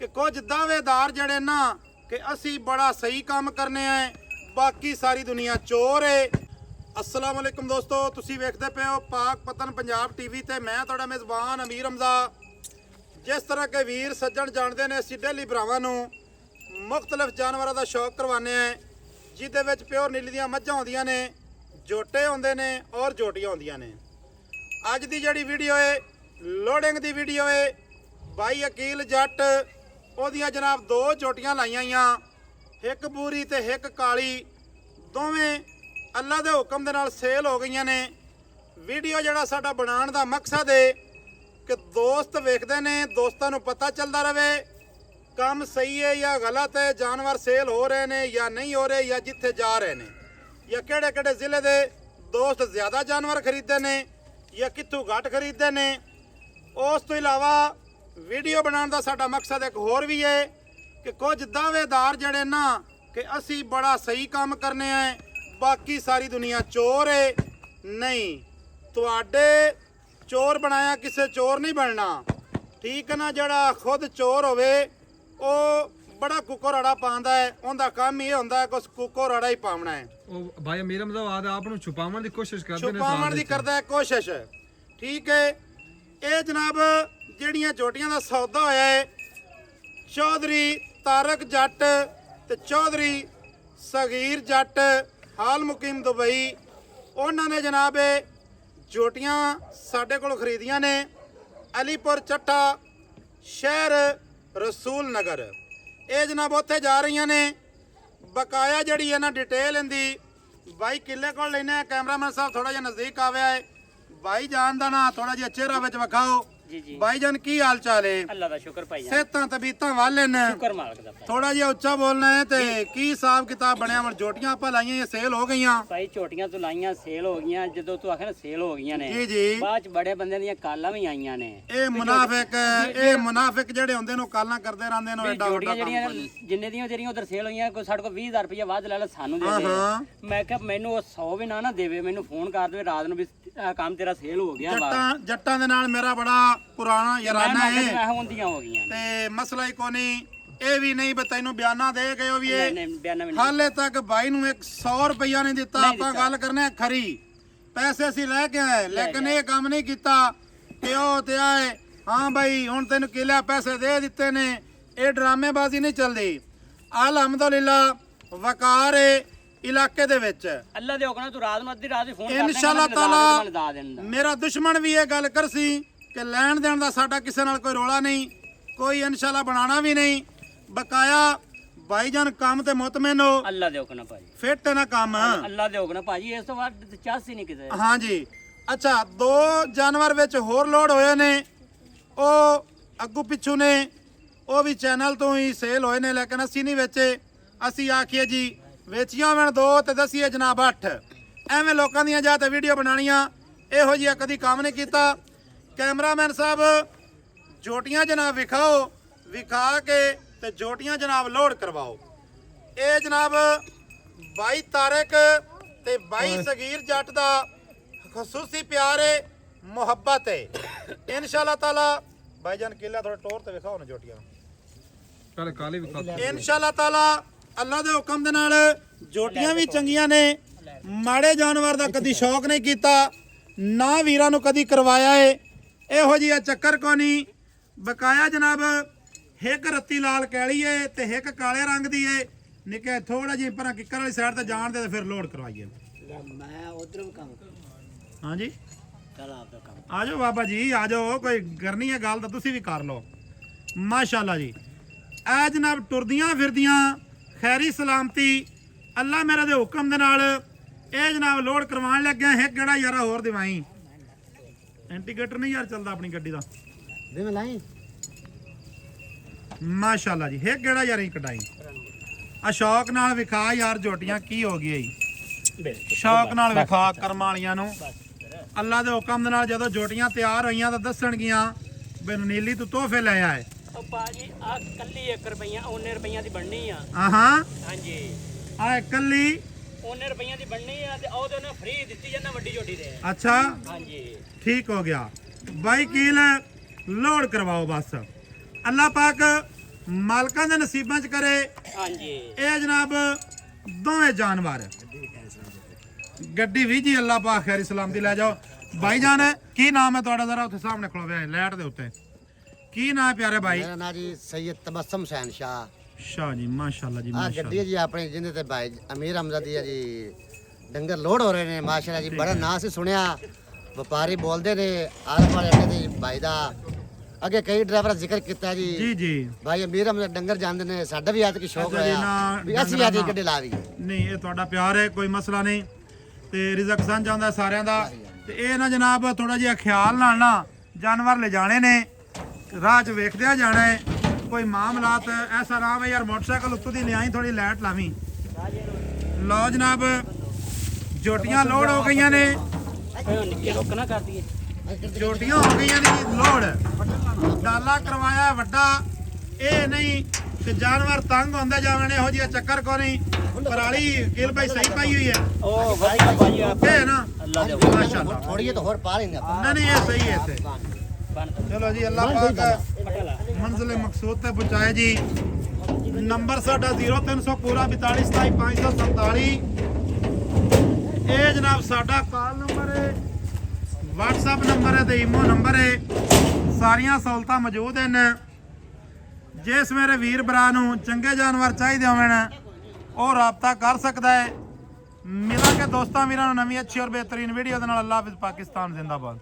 कि कुछ दावेदार जड़े ना कि असी बड़ा सही काम करने आए, बाकी सारी दुनिया चोर है। अस्सलाम वालेकुम दोस्तों, तुसी वेखदे पे हो पाक पतन पंजाब टीवी ते मैं तुहाडा मेज़बान अमीर हमजा। जिस तरह के वीर सज्जन जानते ने असी डेली भरावां नूं मुख्तलिफ जानवरों का शौक करवाने हैं, जिहदे विच प्योर नीली दियां मੱਝਾਂ होंदियां ने, जोटे होंदे ने और जोटियां होंदियां ने। अज दी जिहड़ी वीडियो है लोडिंग दी वीडियो है। भाई अकील जट ओदियां जनाब दो जोटियां लाइयां आईयां, एक बूरी ते एक काली, दोवें अल्लाह दे हुक्म दे नाल सेल हो गईयां ने। वीडियो जिहड़ा साडा बनाउण दा मकसद है कि दोस्त वेखदे ने, दोस्तां नूं पता चलदा रहे काम सही है या गलत है, जानवर सेल हो रहे ने या नहीं हो रहे, या जिथे जा रहे ने, या किहड़े किहड़े जिले दे दोस्त ज़्यादा जानवर खरीदते ने या कित्थों घट खरीदते ने। उस तो इलावा वीडियो बनाने का साडा मकसद एक होर भी है कि कुछ दावेदार जड़े ना कि असी बड़ा सही काम करने हैं, बाकी सारी दुनिया चोर है। नहीं, तुहाडे चोर बनाया किसे चोर नहीं बनना, ठीक है ना। जड़ा खुद चोर होवे ओ बड़ा कुको रड़ा पांदा है, उनका काम ही होंदा है कुछ कुको रड़ा ही पावना है। ਉਹ ਭਾਈ ਮੇਰਾ ਮਤਲਬ ਆਦ ਆਪ ਨੂੰ ਛੁਪਾਉਣ ਦੀ ਕੋਸ਼ਿਸ਼ ਕਰਦੇ ਨੇ, छुपावन की करता है कोशिश, ठीक है। ये जनाब ਜਿਹੜੀਆਂ ਝੋਟੀਆਂ ਦਾ ਸੌਦਾ ਹੋਇਆ ਹੈ, ਚੌਧਰੀ ਤਾਰਕ ਜੱਟ ਤੇ ਚੌਧਰੀ ਸਗੀਰ ਜੱਟ ਹਾਲ ਮੁਕੀਮ ਦੁਬਈ, ਉਹਨਾਂ ਨੇ ਜਨਾਬ ਇਹ ਝੋਟੀਆਂ ਸਾਡੇ ਕੋਲ ਖਰੀਦੀਆਂ ਨੇ ਅਲੀਪੁਰ ਚੱਠਾ ਸ਼ਹਿਰ ਰਸੂਲ ਨਗਰ। ਇਹ ਜਨਾਬ ਉੱਥੇ ਜਾ ਰਹੀਆਂ ਨੇ। ਬਕਾਇਆ ਜਿਹੜੀ ਹੈ ਨਾ डिटेल ਇਹਦੀ ਬਾਈ ਕਿੱਲੇ ਕੋਲ ਲੈਣਾ। ਕੈਮਰਾਮੈਨ ਸਾਹਿਬ ਥੋੜਾ ਜਿਹਾ ਨਜ਼ਦੀਕ ਆਵਿਆ ਹੈ, भाई जान दा ना थोड़ा जिहा चेहरा विच विखाओ। जी जी भाई जान की हाल चाल है? अल्लाह दा शुक्र भाई जान, सेहतां तबीयतां वाले ने? शुक्र मालक दा भाई। थोड़ा जिहा उच्चा बोलना है। ते की हिसाब किताब बनया? हुण जोटियां आपां लाइयां, ये सेल हो गईयां भाई ਝੋਟੀਆਂ ਤੋਂ ਲਾਈਆਂ ਸੇਲ ਹੋ ਗਈਆਂ। ਜਦੋਂ ਤੂੰ ਆਖਿਆ ਨਾ ਸੇਲ ਹੋ ਗਈਆਂ ਨੇ, जी जी। ਬਾਅਦ ਚ ਬੜੇ ਬੰਦਿਆਂ ਦੀਆਂ ਕਾਲਾਂ ਵੀ ਆਈਆਂ ਨੇ। ਇਹ ਮੁਨਾਫਿਕ ਜਿਹੜੇ ਹੁੰਦੇ ਨੇ ਕਾਲਾਂ ਕਰਦੇ ਰਹਿੰਦੇ ਨੇ, ਐਡਾ ਵੱਡਾ ਝੋਟੀਆਂ ਕੰਮ ਜਿਹੜੀਆਂ ਕੋਈ। ਜਿੰਨੇ ਦੀਆਂ ਜਿਹੜੀਆਂ ਉਧਰ ਸੇਲ ਹੋਈਆਂ, ਕੋਈ ਸਾਡੇ ਕੋਲ 20000 ਰੁਪਏ ਵੱਧ ਲੈ ਲੈ ਸਾਨੂੰ ਦੇ ਦੇ। ਮੈਂ ਕਿਹਾ ਮੈਨੂੰ ਉਹ 100 ਵੀ ਨਾ ਦੇਵੇ, ਮੈਨੂੰ ਫੋਨ ਕਰ ਦੇਵੇ ਰਾਤ ਨੂੰ ਵੀ ਆਹ ਕੰਮ ਤੇਰਾ ਸੇਲ ਹੋ ਗਿਆ ਵਾ। ਜੱਟਾਂ ਦੇ ਨਾਲ ਮੇਰਾ ਬੜਾ ਪੁਰਾਣਾ ਯਾਰਾਨਾ ਹੈ ਮੈਂ ਹੁੰਦੀਆਂ ਹੋ ਗਈਆਂ ਤੇ ਮਸਲਾ ਹੀ ਕੋਈ ਨਹੀਂ। ਇਹ ਵੀ ਨਹੀਂ ਵੀ ਤੈਨੂੰ ਬਿਆਨਾ ਦੇ ਗਏ ਹੋ ਵੀ ਇਹ ਨੇ ਬਿਆਨਾ ਵੀ ਹਾਲੇ ਤੱਕ ਭਾਈ ਨੂੰ 100 ਰੁਪਇਆ ਨਹੀਂ ਦਿੱਤਾ। ਆਪਾਂ ਗੱਲ ਕਰਨੇ ਖਰੀ, ਪੈਸੇ ਅਸੀਂ ਲੈ ਕੇ ਆਏ, ਲੇਕਿਨ ਇਹ ਕੰਮ ਨਹੀਂ ਕੀਤਾ ਕਿ ਉਹ ਤੇ ਆਏ ਹਾਂ ਭਾਈ ਹੁਣ ਤੈਨੂੰ ਕਿਲਾ ਪੈਸੇ ਦੇ ਦਿੱਤੇ ਨੇ। ਇਹ ਡਰਾਮੇਬਾਜ਼ੀ ਨਹੀਂ ਚੱਲਦੀ। ਅਲਹਮਦੁਲਿਲਾ ਵਕਾਰ ਇਲਾਕੇ ਦੇ ਵਿੱਚ ਅੱਲਾ ਦੇ ਹੁਕਮ ਨਾਲ ਤੂੰ ਰਾਤ ਨੂੰ ਅੱਧੀ ਰਾਤ ਹੀ ਫੋਨ ਕਰ ਇਨਸ਼ਾਅੱਲਾ ਤਾਲਾ ਮੇਰਾ ਦੁਸ਼ਮਣ ਵੀ ਇਹ ਗੱਲ ਕਰਸੀ ਕਿ ਲੈਣ ਦੇਣ ਦਾ ਸਾਡਾ ਕਿਸੇ ਨਾਲ ਕੋਈ ਰੋਲਾ ਨਹੀਂ, ਕੋਈ ਇਨਸ਼ਾਅੱਲਾ ਬਣਾਣਾ ਵੀ ਨਹੀਂ। ਬਕਾਇਆ ਭਾਈਜਾਨ ਕੰਮ ਤੇ ਮੁਤਮਿਨ ਹੋ, ਅੱਲਾ ਦੇ ਹੁਕਮ ਨਾਲ ਭਾਜੀ, ਫਿੱਟ ਨਾ ਕੰਮ। ਅੱਲਾ ਦੇ ਹੁਕਮ ਨਾਲ ਭਾਜੀ, ਇਸ ਤੋਂ ਬਾਅਦ ਚਾਸ ਹੀ ਨਹੀਂ ਕਿਤੇ। ਹਾਂ ਜੀ। ਅੱਛਾ, ਦੋ ਜਾਨਵਰ ਵਿੱਚ ਹੋਰ ਲੋਡ ਹੋਏ ਨੇ, ਉਹ ਅੱਗੂ ਪਿੱਛੂ ਨੇ, ਉਹ ਵੀ ਚੈਨਲ ਤੋਂ ਹੀ ਸੇਲ ਹੋਏ ਨੇ, ਲੇਕਿਨ ਅਸੀਂ ਨਹੀਂ ਵੇਚੇ। ਅਸੀਂ ਆਖੀਏ ਜੀ ਵੇਚੀਆਂ ਵਣ ਦੋ ਤੇ ਦਸੀਏ ਜਨਾਬ 8। ਐਵੇਂ ਲੋਕਾਂ ਦੀਆਂ ਜਾਂ ਤੇ ਵੀਡੀਓ ਬਣਾਉਣੀਆਂ, ਇਹੋ ਜਿਹਾ ਕਦੀ ਕੰਮ ਨਹੀਂ ਕੀਤਾ। ਕੈਮਰਾਮੈਨ ਸਾਹਿਬ ਜੋਟੀਆਂ ਜਨਾਬ ਵਿਖਾਓ, ਵਿਖਾ ਕੇ ਤੇ ਜੋਟੀਆਂ ਜਨਾਬ ਲੋਡ ਕਰਵਾਓ। ਇਹ ਜਨਾਬ ਬਾਈ ਤਾਰਕ ਤੇ ਬਾਈ ਸਗੀਰ ਜੱਟ ਦਾ ਖਸੂਸੀ ਪਿਆਰ ਹੈ, ਮੁਹੱਬਤ ਹੈ। ਇਨਸ਼ਾਅੱਲਾ ਤਾਲਾ ਭਾਈਜਾਨ ਕਿਲਾ ਥੋੜਾ ਟੋਰ ਤੇ ਵਿਖਾਓ ਨਾ ਜੋਟੀਆਂ। ਪਹਿਲੇ ਕਾਲੇ ਵੀ ਖਾ ਇਨਸ਼ਾਅੱਲਾ ਤਾਲਾ ਅੱਲਾ ਦੇ ਹੁਕਮ ਦੇ ਨਾਲ ਜੋਟੀਆਂ ਵੀ ਚੰਗੀਆਂ ਨੇ। ਮਾੜੇ ਜਾਨਵਰ ਦਾ ਕਦੀ ਸ਼ੌਕ ਨਹੀਂ ਕੀਤਾ, ਨਾ ਵੀਰਾਂ ਨੂੰ ਕਦੀ ਕਰਵਾਇਆ ਏ। ਇਹੋ ਜਿਹਾ ਚੱਕਰ ਕੋ ਨਹੀਂ। ਬਕਾਇਆ ਜਨਾਬ ਇੱਕ ਰੱਤੀ ਲਾਲ ਕੈਲੀ ਏ ਤੇ ਇੱਕ ਕਾਲੇ ਰੰਗ ਦੀ ਏ। ਨਿੱਕੇ ਥੋੜਾ ਜਿਹੀ ਪਰਾਂ ਕਿੱਕਰ ਵਾਲੀ ਸਾਈਡ ਤੇ ਜਾਣ ਦੇ ਤੇ ਫਿਰ ਲੋਡ ਕਰਵਾਈਏ। ਮੈਂ ਉਧਰ ਕੰਮ ਹਾਂਜੀ ਚਲ ਆਪਦਾ ਕੰਮ ਆ ਜਾਓ ਬਾਬਾ ਜੀ, ਆ ਜਾਓ। ਕੋਈ ਕਰਨੀ ਹੈ ਗੱਲ ਤਾਂ ਤੁਸੀਂ ਵੀ ਕਰ ਲਓ। ਮਾਸ਼ਾਅੱਲਾ ਜੀ। ਇਹ ਜਨਾਬ ਟੁਰਦੀਆਂ ਫਿਰਦੀਆਂ ਖੈਰੀ ਸਲਾਮਤੀ ਅੱਲਾ ਮੇਰੇ ਦੇ ਹੁਕਮ ਦੇ ਨਾਲ ਇਹ ਜਨਾਬ ਲੋਡ ਕਰਵਾਉਣ ਲੱਗਿਆ। ਇੱਕ ਗੇੜਾ ਯਾਰਾ ਹੋਰ ਦਿਵਾਈ, ਇੰਡੀਕੇਟਰ ਨਹੀਂ ਯਾਰ ਚੱਲਦਾ ਆਪਣੀ ਗੱਡੀ ਦਾ ਦੇ ਮੈਂ ਲਾਈ। ਮਾਸ਼ਾਅੱਲਾ ਜੀ, ਇੱਕ ਗੇੜਾ ਯਾਰ ਹੀ ਕਢਾਈ। ਆ ਸ਼ੌਕ ਨਾਲ ਵਿਖਾ ਯਾਰ ਜੋਟੀਆਂ ਕੀ ਹੋ ਗਈ ਜੀ, ਸ਼ੌਕ ਨਾਲ ਵਿਖਾ ਕਰਮਾਂ ਵਾਲੀਆਂ ਨੂੰ। ਅੱਲਾ ਦੇ ਹੁਕਮ ਦੇ ਨਾਲ ਜਦੋਂ ਜੋਟੀਆਂ ਤਿਆਰ ਹੋਈਆਂ ਤਾਂ ਦੱਸਣਗੀਆਂ ਮੈਨੂੰ ਨੀਲੀ ਤੂੰ ਤੋਹਫੇ ਲੈ ਆਏ। ਉਹ ਭਾਜੀ ਆ ਕੱਲੀ 1 ਰੁਪਈਆ 19 ਰੁਪਈਆਂ ਦੀ ਬਣਨੀ ਆ। ਹਾਂ ਹਾਂਜੀ, ਆ ਇਕੱਲੀ 19 ਰੁਪਈਆਂ ਦੀ ਬਣਨੀ ਆ ਤੇ ਉਹਦੇ ਨਾਲ ਫ੍ਰੀ ਦਿੱਤੀ ਜਾਂਦਾ ਵੱਡੀ ਝੋਟੀ ਦੇ। ਅੱਛਾ ਹਾਂਜੀ ठीक हो गया भाई। कील लोड करवाओ बस। अल्लाह पाक ਮਾਲਕਾਂ ਦੇ ਨਸੀਬਾਂ 'ਚ ਕਰੇ। ਹਾਂਜੀ ਇਹ ਜਨਾਬ ਦੋਵੇਂ ਜਾਨਵਰ ਗੱਡੀ ਵੀ ਜੀ ਅੱਲਾਹ ਪਾਕ ਖੈਰੀ ਸਲਾਮਤੀ ਲੈ ਜਾਓ। ਭਾਈ ਜਾਨ ਕੀ ਨਾਮ ਹੈ ਤੁਹਾਡਾ? ਜ਼ਰਾ ਉੱਥੇ ਸਾਹਮਣੇ ਖਲੋਵਿਆ ਹੈ ਲਾਈਟ ਦੇ ਉੱਤੇ। ਕੀ ਨਾਮ ਹੈ ਪਿਆਰੇ ਭਾਈ? ਮੇਰਾ ਨਾਂ ਜੀ ਸੈयद ਤਬਸਮ ਹੁਸੈਨ ਸ਼ਾਹ। ਸ਼ਾਹ ਜੀ ਮਾਸ਼ਾਅੱਲਾ ਜੀ ਆ ਮਾਸ਼ਾਅੱਲਾ। ਗੱਡੀ ਹੈ ਜੀ ਆਪਣੇ ਜਿਹਦੇ ਤੇ ਭਾਈ ਅਮੀਰ ਹਮਜ਼ਾ ਦੀ ਹੈ ਜੀ ਡੰਗਰ ਲੋਡ ਹੋ ਰਹੇ ਨੇ ਮਾਸ਼ਾਅੱਲਾ ਜੀ। ਬੜਾ ਨਾਂ ਸੀ ਸੁਣਿਆ, ਵਪਾਰੀ ਬੋਲਦੇ ਨੇ ਆਲਮ ਵਾਲੇ ਅੱਡੇ ਦੇ ਭਾਈ ਦਾ। ਅੱਗੇ ਕਈ ਡਰਾਈਵਰ ਜ਼ਿਕਰ ਕੀਤਾ ਜੀ ਜੀ ਜੀ ਭਾਈ ਅਮੀਰ ਹਮਜ਼ਾ ਡੰਗਰ ਜਾਂਦੇ ਨੇ, ਸਾਡਾ ਵੀ ਅੱਜ ਕੀ ਸ਼ੌਕ ਅੱਛਾ ਜੀ, ਹੋਇਆ ਨਾ ਵੀ ਅਸੀਂ ਅੱਜ ਗੱਡੀ ਲਾ ਵੀ। ਨਹੀਂ ਇਹ ਤੁਹਾਡਾ ਪਿਆਰ ਹੈ, ਕੋਈ ਮਸਲਾ ਨਹੀਂ ਤੇ ਰਿਜ਼ਕ ਸਾਂਝਾ ਜਾਂਦਾ ਸਾਰਿਆਂ ਦਾ। ਤੇ ਇਹ ਨਾ ਜਨਾਬ ਥੋੜਾ ਜਿਹਾ ਖਿਆਲ ਨਾਲ ਨਾ ਜਾਨਵਰ ਲੈ ਜਾਣੇ ਨੇ, ਰਾਹ 'ਚ ਵੇਖਦਿਆ ਜਾਣਾ ਹੈ। ਕੋਈ ਮਾਮਲਾਤ ਐਸਾ ਨਾ ਵੇ ਯਾਰ ਮੋਟਰਸਾਈਕਲ ਉੱਤੋਂ ਦੀ ਲਿਆਈ ਥੋੜੀ ਲਾਈਟ ਲਾਵੀਂ। ਲਓ ਜਨਾਬ ਜੋਟੀਆਂ ਲੋਡ ਹੋ ਗਈਆਂ ਨੇ, ਨਿੱਕੇ ਰੁੱਕ ਨਾ ਕਰ ਦਈਏ। ਜੋਟੀਆਂ ਹੋ ਗਈਆਂ ਨੇ ਜੀ ਲੋਡ। ਡਾਲਾ ਕਰਵਾਇਆ ਵੱਡਾ, ਇਹ ਨਹੀਂ ਕਿ ਜਾਨਵਰ ਤੰਗ ਹੁੰਦੇ ਜਾਵਣ, ਇਹੋ ਜਿਹਾ ਚੱਕਰ ਕੋ ਨਹੀਂ। ਪਰਾਲੀ ਗਿਲ ਭਾਈ ਸਹੀ ਪਾਈ ਹੋਈ ਹੈ, ਉਹ ਵਧੀਆ ਭਾਜੀ ਆ ਓਕੇ ਹੈ ਨਾ ਅੱਲਾ ਦੇ ਮਾਸ਼ਾਅੱਲਾ। ਥੋੜੀ ਜਿਹੀ ਤਾਂ ਹੋਰ ਪਾ ਲੈਂਦੇ ਆਪਾਂ। ਨਹੀਂ ਇਹ ਸਹੀ ਹੈ ਇੱਥੇ। ਚਲੋ ਜੀ ਅੱਲਾਹ ਪਾਕ ਮੰਜ਼ਿਲ ਮਕਸੂਦ ਤੇ ਪਹੁੰਚਾਏ ਜੀ। ਨੰਬਰ ਸਾਡਾ 0300 ਪੂਰਾ 42 27 547। ਇਹ ਜਨਾਬ ਸਾਡਾ ਕਾਲ ਨੰਬਰ ਹੈ, WhatsApp ਨੰਬਰ ਹੈ ਤੇ ਈਮੋ ਨੰਬਰ ਹੈ। ਸਾਰੀਆਂ ਸਹੂਲਤਾਂ ਮੌਜੂਦ ਹਨ। ਜਿਸ ਮੇਰੇ ਵੀਰ ਭਰਾ ਨੂੰ ਚੰਗੇ ਜਾਨਵਰ ਚਾਹੀਦੇ ਹੋਣ ਉਹ ਰਾਬਤਾ ਕਰ ਸਕਦਾ ਹੈ। ਮਿਲਾਂਗੇ ਦੋਸਤਾਂ ਵੀਰਾਂ ਨੂੰ ਨਵੀਂ ਅੱਛੀ ਔਰ ਬਿਹਤਰੀਨ ਵੀਡੀਓ ਦੇ ਨਾਲ। ਅੱਲਾਹ ਹਾਫਿਜ਼, ਪਾਕਿਸਤਾਨ ਜ਼ਿੰਦਾਬਾਦ।